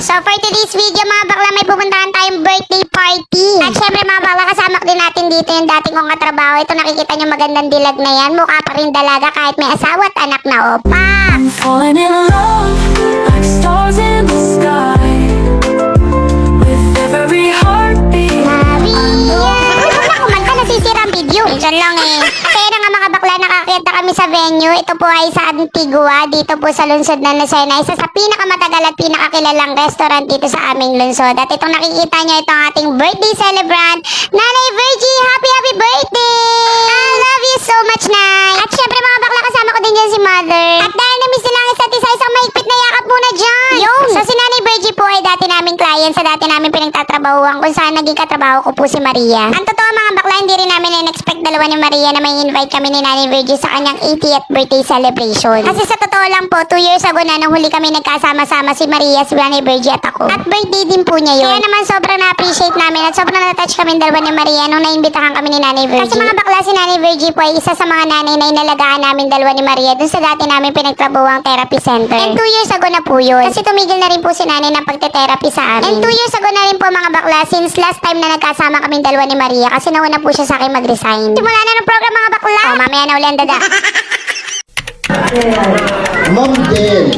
So for today's video mga bakla, may pupuntahan tayong birthday party. At syempre mga bakla, kasama din natin dito yung dating kong katrabaho. Ito nakikita nyo magandang dilag na yan. Mukha pa rin dalaga kahit may asawa at anak na opa. Falling in love like stars in the sky. With every heartbeat Maria! Huwag na kumanta, nasisira ang video. Diyan lang eh. Kaya na nga mga bakla, nakakita kami sa venue. Ito po ay sa Antigua, dito po sa lungsod ng Lucena. Isa sa pinakamatagal at pinakakilalang restaurant dito sa aming lungsod. At itong nakikita nyo, ito ang ating birthday celebrant, Nanay Virgie. Happy birthday! I love you so much, Nay. At syempre mga bakla, kasama ko din dyan si Mother. At dahil na-miss nila ang isa't isa, isang mahigpit na yakap muna dyan. Yung! So si Nanay Virgie po ay dati naming client sa dati namin pinagtatrabahuan kung saan naging katrabaho ko po si Maria. Ang totoo mga bakla, hindi rin namin in-expect dalawa ni Maria na may invite kami ni Nanay Virgie sa kanyang 80th birthday celebration. Kasi sa totoo lang po, 2 years ago na nung huli kami nagkasama-sama si Maria, si Nanay Virgie at ako. At birthday din po niya yun. Kaya naman sobrang na-appreciate namin at sobrang na-touch kami dalawa ni Maria nung naimbitahan kami ni Nanay Virgie. Kasi mga bakla, si Nanay Virgie po ay isa sa mga nanay na inalagaan namin dalawa ni Maria dun sa dati namin pinagtrabahuang therapy center. And 2 years ago na po yun. Kasi tumigil na rin po si Nanay ng pagte-therapy sa amin. And 2 years ago na rin po mga bakla, since last time na nagkasama kaming dalawa ni Maria kasi nauna po siya sa akin mag-resign. Simula na ng program mga bakla. Oh, mamaya na ulit ang dada. Ma'am Del,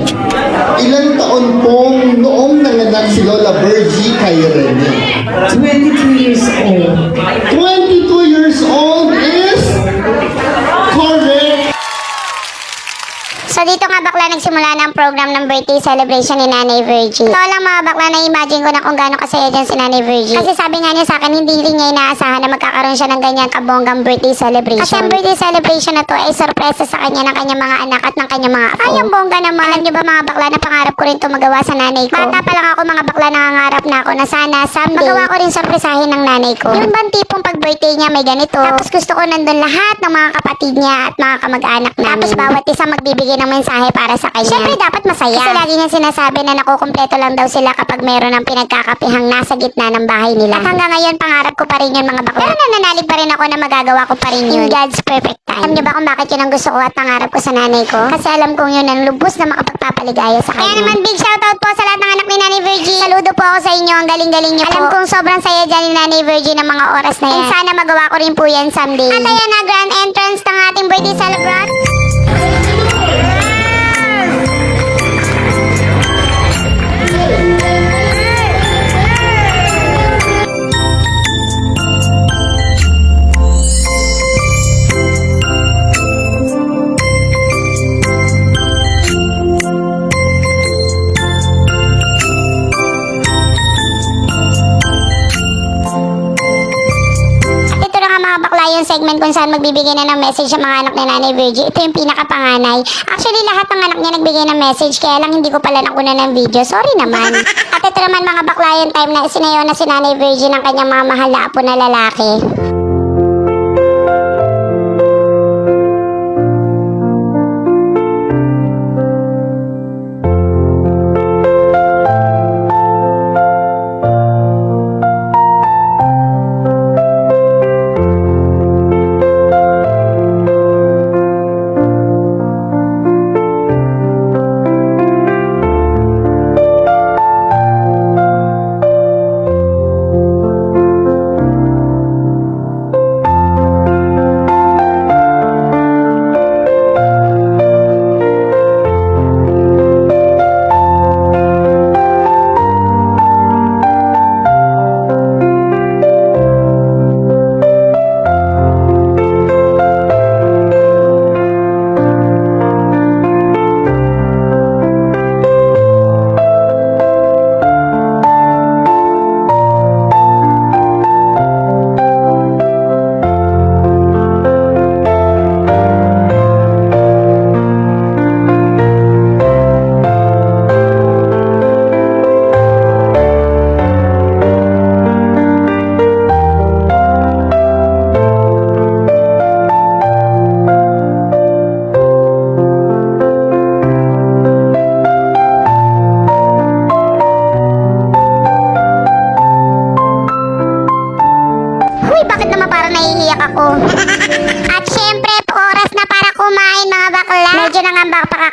ilang taon pong noong nanganak si Lola Virgie kay Rene? 22 years old. 22 years old is correct. So dito nga bakla nagsimula na ang program ng birthday celebration ni Nanay Virgie. Ito lang mga bakla, na-imagine ko na kung gaano kasaya dyan si Nanay Virgie. Kasi sabi nga niya sa akin, hindi rin niya inaasahan na magkakaroon siya ng ganyan kabonggang birthday celebration. Kasi ang birthday celebration na to ay sorpresa sa kanya ng kanyang mga anak at ng kanyang mga apo. Ay, ang bongga naman. Alam niyo ba mga bakla, na pangarap ko rin ito magawa sa nanay ko. Bata pa lang ako mga bakla, nangangarap na ako na sana someday magawa ko rin sorpresahin ng nanay ko. Yung bang tipong pag birthday niya may ganito. Tapos gusto ko nandun lahat ng mga kapatid niya at mga kamag-anak namin. Tapos bawat isa magbibigay ng mensahe para sa kanya. Siyempre dapat masaya. Kasi lagi niya sinasabi na nakukumpleto lang daw sila kapag meron ng pinagkakapihang nasa gitna ng bahay nila. At hanggang ngayon pangarap ko pa rin yun mga bakla. Pero nananalig pa rin ako na magagawa ko pa rin yun. In God's perfect time. Alam niyo ba kung bakit yun ang gusto ko at pangarap ko sa nanay ko? Kasi alam kong yun ang lubos na makapagpapaligaya sa kanya. Kaya naman big shoutout po sa lahat ng anak ni Nanay Virgie. Saludo po ako sa inyo. Ang galing-galing niyo po. Alam kong sobrang saya dyan ni Nanay Virgie ng mga oras na yan. And sana magawa ko rin po yan someday. At ayan na, grand entrance ng ating birthday celebrant. Yung segment kung saan magbibigay na ng message sa mga anak ni Nanay Virgie. Ito yung pinakapanganay. Actually, lahat ng anak niya nagbigay ng message, kaya lang hindi ko pala nakuna ng video. Sorry naman. At ito naman mga bakla, yung time na sinayaw na si Nanay Virgie ng kanyang mga mahal na apo na lalaki.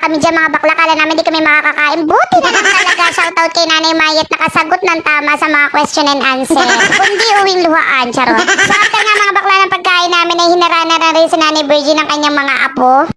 kami dyan mga bakla. Kala namin di kami makakakain. Buti na lang talaga. Shoutout kay Nanay Mayet. Nakasagot ng tama sa mga question and answer. Kundi uwing luhaan. Charot. So after nga mga bakla ng pagkain namin ay hinarana na rin si Nanay Virgie ng kanyang mga apo.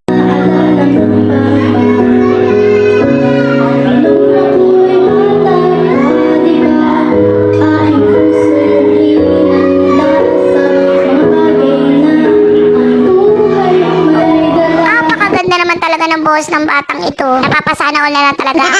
Napakaganda naman talaga ng boses ng batang ito. Napapasana all na lang talaga ako.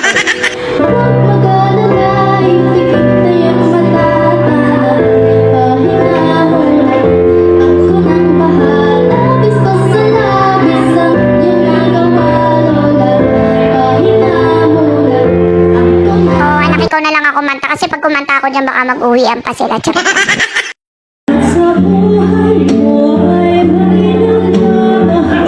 Oo, anak, ikaw na lang ako kumanta kasi pag kumanta ako dyan baka mag-uwian pa sila. Charot. Sa buhay mo ay mainam na mahal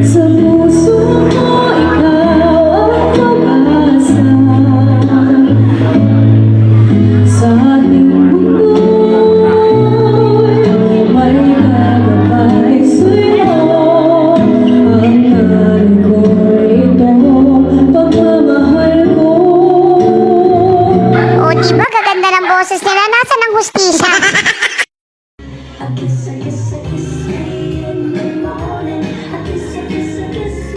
sa puso mo ikaw ang pag-asa. Sa ating may gagabay sa'yo. Ang narin ko ito, pagmamahal ko. O diba gaganda ng boses nila? Nasaan ang hustisya? A kiss me in the morning. A kiss me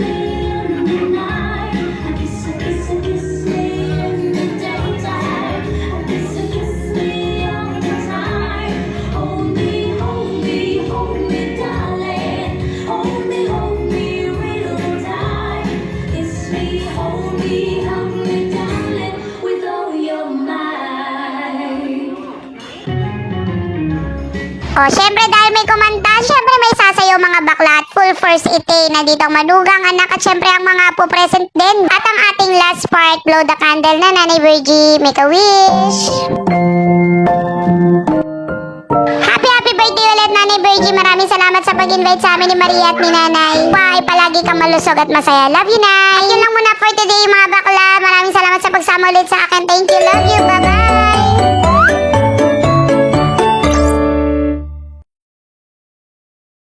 in the night. A kiss me in the daytime. A kiss me all the time. Hold me, darling. Hold me real tight. Kiss me, hug me, darling, with all your might. O, syempre dahil may kumanta, syempre may sasayaw mga bakla at full first ite na dito ang manugang anak at syempre ang mga po present din. At ang ating last part, blow the candle na Nanay Virgie, make a wish. Happy birthday ulit Nanay Virgie. Maraming salamat sa pag-invite sa amin ni Maria at ni Nanay. Bye, palagi kang malusog at masaya. Love you, Nay. At yun lang muna for today mga bakla. Maraming salamat sa pagsama ulit sa akin. Thank you, love you, bye-bye.